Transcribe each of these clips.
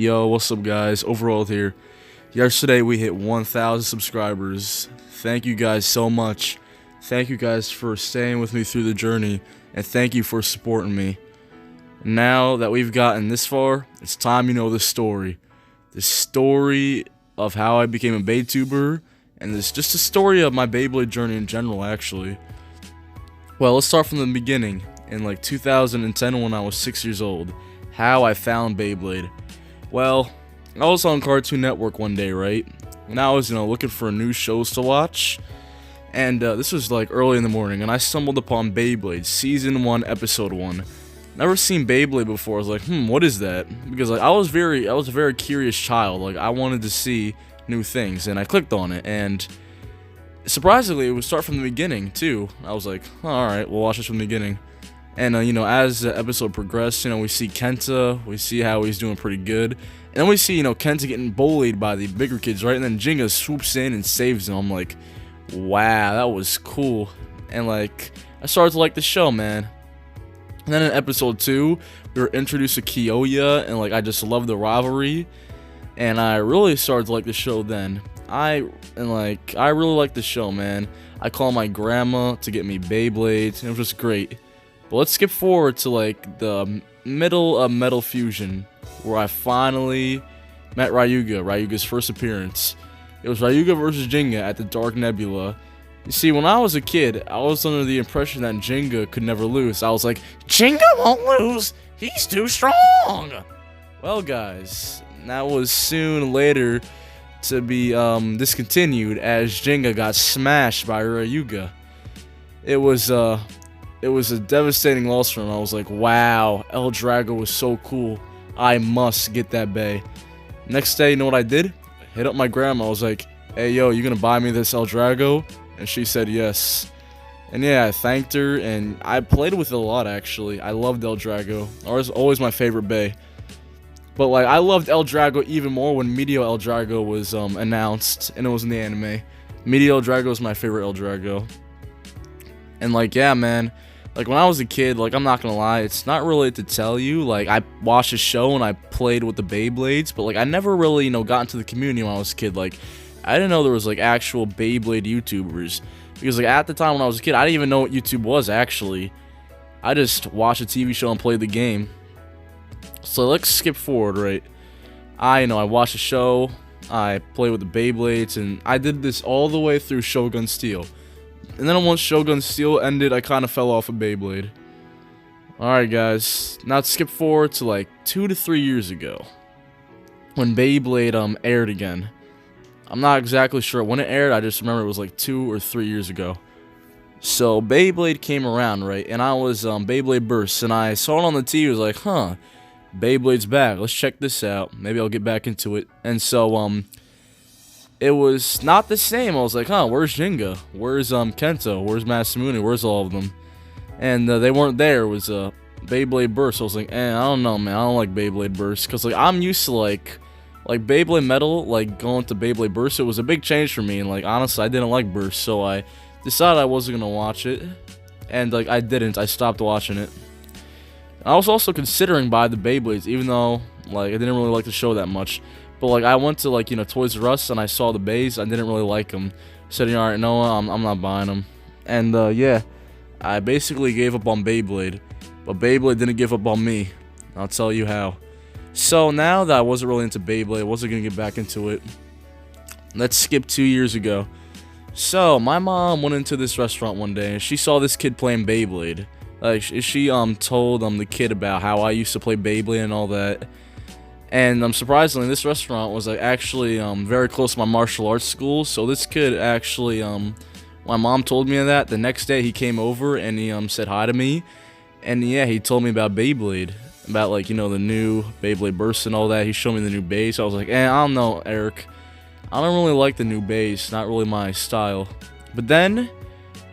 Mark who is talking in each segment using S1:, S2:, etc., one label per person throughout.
S1: Yo, what's up guys? Overall here. Yesterday we hit 1,000 subscribers. Thank you guys so much. Thank you guys for staying with me through the journey, and thank you for supporting me. Now that we've gotten this far, it's time you know the story. The story of how I became a Baytuber, and it's just a story of my Beyblade journey in general, actually. Well, let's start from the beginning. In like 2010 when I was 6 years old. How I found Beyblade. Well, I was on Cartoon Network one day, right? And I was, looking for new shows to watch. And this was like early in the morning, and I stumbled upon Beyblade Season 1, Episode 1. Never seen Beyblade before. I was like, what is that? Because like I was a very curious child. Like I wanted to see new things, and I clicked on it, and surprisingly, it would start from the beginning too. I was like, all right, we'll watch this from the beginning. And, as the episode progressed, we see Kenta, we see how he's doing pretty good. And then we see, Kenta getting bullied by the bigger kids, right? And then Jenga swoops in and saves him. I'm like, wow, that was cool. And, like, I started to like the show, man. And then in episode 2, we were introduced to Kiyoya, and, like, I just loved the rivalry. And I really started to like the show then. I really liked the show, man. I called my grandma to get me Beyblades, and it was just great. But let's skip forward to like the middle of Metal Fusion, where I finally met Ryuga's first appearance. It was Ryuga versus Jenga at the Dark Nebula. You see, when I was a kid, I was under the impression that Jenga could never lose. I was like, Jenga won't lose, he's too strong! Well guys, that was soon later to be discontinued as Jenga got smashed by Ryuga. It was a devastating loss for him. I was like, wow, El Drago was so cool. I must get that bay. Next day, you know what I did? I hit up my grandma. I was like, hey, yo, you gonna buy me this El Drago? And she said yes. And yeah, I thanked her, and I played with it a lot, actually. I loved El Drago. It was always my favorite bay. But, like, I loved El Drago even more when Meteor El Drago was announced, and it was in the anime. Meteor El Drago is my favorite El Drago. And, like, yeah, man. Like, when I was a kid, like, I'm not gonna lie, it's not really to tell you. Like, I watched a show and I played with the Beyblades, but, like, I never really, got into the community when I was a kid. Like, I didn't know there was, like, actual Beyblade YouTubers. Because, like, at the time when I was a kid, I didn't even know what YouTube was, actually. I just watched a TV show and played the game. So, let's skip forward, right? I watched a show, I played with the Beyblades, and I did this all the way through Shogun Steel. And then once Shogun Steel ended, I kind of fell off of Beyblade. Alright guys, now let's skip forward to like 2 to 3 years ago, when Beyblade aired again. I'm not exactly sure when it aired, I just remember it was like 2 or 3 years ago. So Beyblade came around, right, and I was Beyblade Burst, and I saw it on the TV, I was like, Beyblade's back, let's check this out, maybe I'll get back into it. And so, it was not the same. I was like, where's Jenga? Where's Kento? Where's Masamune? Where's all of them? And they weren't there. It was Beyblade Burst. I was like, I don't know, man. I don't like Beyblade Burst. Because like I'm used to like Beyblade Metal, like going to Beyblade Burst. It was a big change for me. And like honestly, I didn't like Burst. So I decided I wasn't going to watch it. And like I didn't. I stopped watching it. I was also considering buying the Beyblades, even though like I didn't really like the show that much. But, like, I went to, like, Toys R Us, and I saw the bays. I didn't really like them. I said, alright, no, I'm not buying them. And, yeah, I basically gave up on Beyblade. But Beyblade didn't give up on me. I'll tell you how. So, now that I wasn't really into Beyblade, I wasn't going to get back into it. Let's skip 2 years ago. So, my mom went into this restaurant one day, and she saw this kid playing Beyblade. Like, she, told, the kid about how I used to play Beyblade and all that. And surprisingly, this restaurant was like actually very close to my martial arts school. So this kid actually, my mom told me that. The next day he came over and he said hi to me, and yeah, he told me about Beyblade, about like the new Beyblade Burst and all that. He showed me the new base. I was like, I don't know, Eric, I don't really like the new base. Not really my style. But then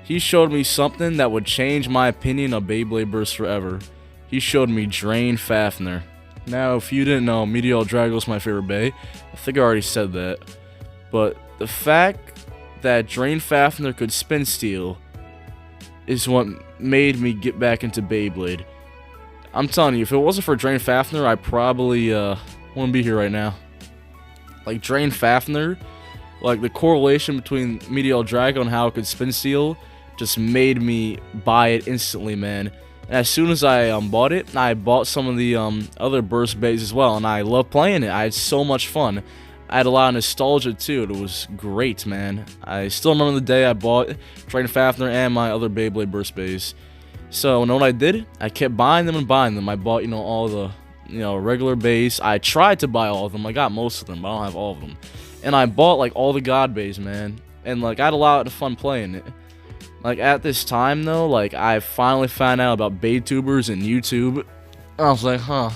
S1: he showed me something that would change my opinion of Beyblade Burst forever. He showed me Drain Fafnir. Now, if you didn't know, Meteor Drago is my favorite bay. I think I already said that. But the fact that Drain Fafnir could spin steel is what made me get back into Beyblade. I'm telling you, if it wasn't for Drain Fafnir, I probably wouldn't be here right now. Like Drain Fafnir, like the correlation between Meteor Drago and how it could spin steel just made me buy it instantly, man. And as soon as I bought it, I bought some of the other burst bays as well, and I love playing it. I had so much fun. I had a lot of nostalgia too. It was great, man. I still remember the day I bought Drain Fafnir and my other Beyblade burst bays. So, you know what I did? I kept buying them and buying them. I bought, all the, regular bays. I tried to buy all of them. I got most of them, but I don't have all of them. And I bought, like, all the God bays, man. And, like, I had a lot of fun playing it. Like, at this time, though, like, I finally found out about Baytubers and YouTube. And I was like, huh.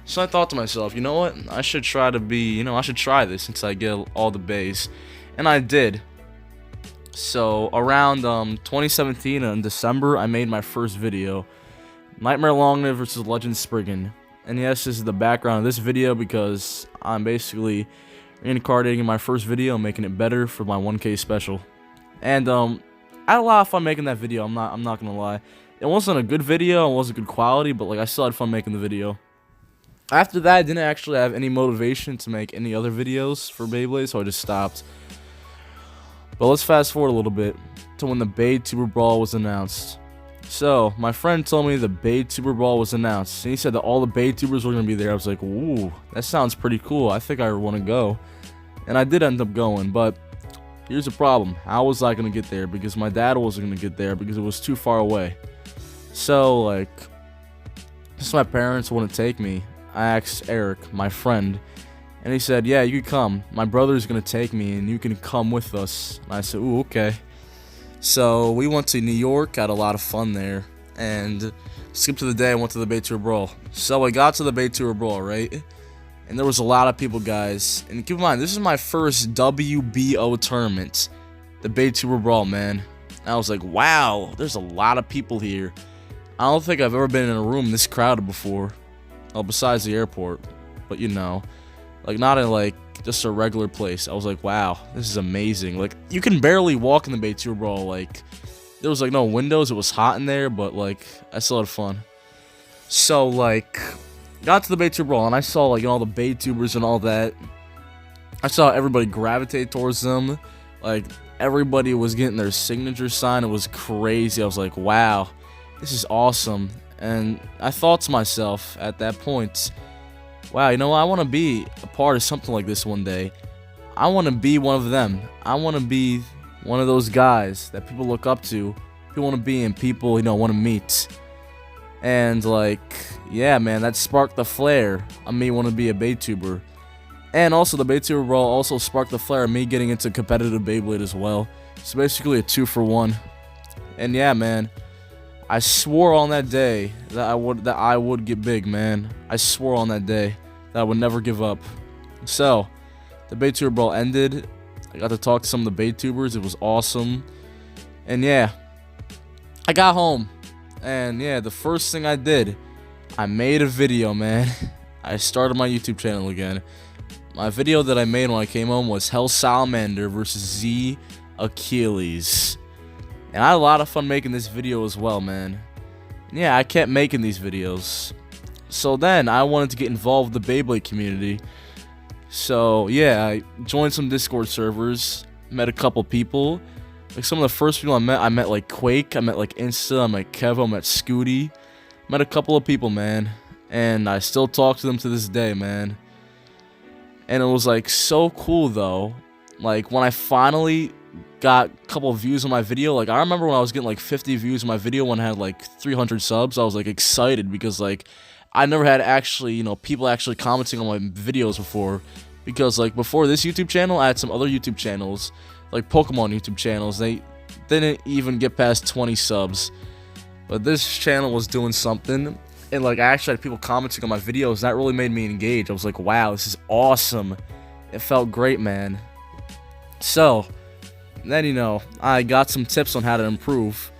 S1: So I thought to myself, you know what? I should try to be, I should try this since I get all the bays. And I did. So, around 2017 in December, I made my first video. Nightmare Longnid versus Legend Spriggan. And yes, this is the background of this video because I'm basically reincarnating my first video, making it better for my 1K special. And, I had a lot of fun making that video, I'm not gonna lie. It wasn't a good video, it wasn't good quality, but like I still had fun making the video. After that, I didn't actually have any motivation to make any other videos for Beyblade, so I just stopped. But let's fast forward a little bit to when the Baytuber Brawl was announced. So, my friend told me the Baytuber Brawl was announced, and he said that all the Baytubers were gonna be there. I was like, ooh, that sounds pretty cool, I think I want to go. And I did end up going, but here's the problem. How was I going to get there? Because my dad wasn't going to get there because it was too far away. So, like, since my parents wouldn't take me, I asked Eric, my friend, and he said, yeah, you can come. My brother's going to take me, and you can come with us. And I said, ooh, okay. So, we went to New York, had a lot of fun there, and skip to the day, I went to the Baytour Brawl. So, I got to the Baytour Brawl, right? And there was a lot of people, guys. And keep in mind, this is my first WBO tournament. The Baytuber Brawl, man. And I was like, wow, there's a lot of people here. I don't think I've ever been in a room this crowded before. Well, besides the airport. But, like, not in, like, just a regular place. I was like, wow, this is amazing. Like, you can barely walk in the Baytuber Brawl. Like, there was, like, no windows. It was hot in there, but, like, I still had fun. So, like, got to the Baytuber Brawl, and I saw, like, all the Baytubers and all that. I saw everybody gravitate towards them. Like, everybody was getting their signature sign. It was crazy. I was like, wow, this is awesome. And I thought to myself at that point, wow, I want to be a part of something like this one day. I want to be one of them. I want to be one of those guys that people look up to, people want to be, and people, want to meet. And, like, yeah, man, that sparked the flare of me wanting to be a Baytuber. And also, the Baytuber Brawl also sparked the flare of me getting into competitive Beyblade as well. It's basically a 2-for-1. And yeah, man, I swore on that day that I would get big, man. I swore on that day that I would never give up. So, the Baytuber Brawl ended. I got to talk to some of the Baytubers. It was awesome. And yeah, I got home. And yeah, the first thing I did, I made a video, man. I started my YouTube channel again. My video that I made when I came home was Hell Salamander versus Z Achilles. And I had a lot of fun making this video as well, man. And yeah, I kept making these videos. So then, I wanted to get involved with the Beyblade community. So yeah, I joined some Discord servers, met a couple people. Like, some of the first people I met like Quake, I met like Insta, I met Kevo, I met Scooty. Met a couple of people, man. And I still talk to them to this day, man. And it was like so cool though. Like, when I finally got a couple of views on my video, like, I remember when I was getting like 50 views on my video when I had like 300 subs, I was like excited because like I never had actually, people actually commenting on my videos before. Because like before this YouTube channel, I had some other YouTube channels, like Pokemon YouTube channels. They didn't even get past 20 subs. But this channel was doing something, and like I actually had people commenting on my videos. That really made me engage. I was like, wow, this is awesome. It felt great, man. So then, I got some tips on how to improve.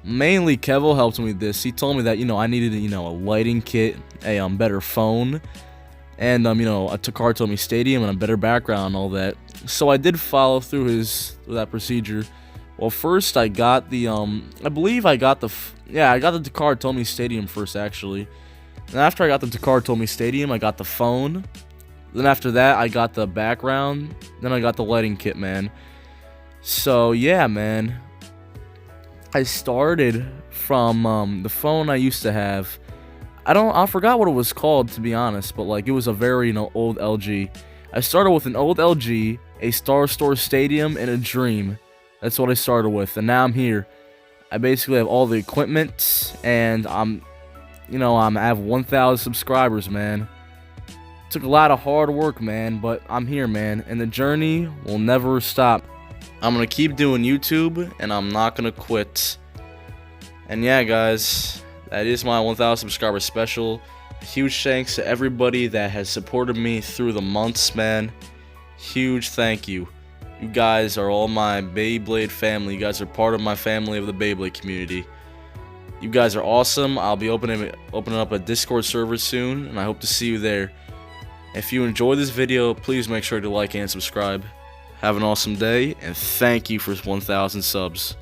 S1: Mainly, Kevo helped me with this. He told me that, I needed, a lighting kit, a better phone, and, a Takar Tomy Stadium, and a better background and all that. So I did follow through that procedure. Well, first I got the, I believe I got the Takar Tomy Stadium first, actually. And after I got the Takar Tomy Stadium, I got the phone. Then after that, I got the background. Then I got the lighting kit, man. So yeah, man. I started from the phone I used to have. I forgot what it was called, to be honest, but like it was a very, old LG. I started with an old LG, a Star Store Stadium, and a Dream. That's what I started with, and now I'm here. I basically have all the equipment, and I have 1,000 subscribers, man. Took a lot of hard work, man, but I'm here, man, and the journey will never stop. I'm gonna keep doing YouTube, and I'm not gonna quit. And yeah, guys, that is my 1,000 subscriber special. Huge thanks to everybody that has supported me through the months, man. Huge thank you. You guys are all my Beyblade family. You guys are part of my family of the Beyblade community. You guys are awesome. I'll be opening up a Discord server soon, and I hope to see you there. If you enjoyed this video, please make sure to like and subscribe. Have an awesome day, and thank you for 1,000 subs.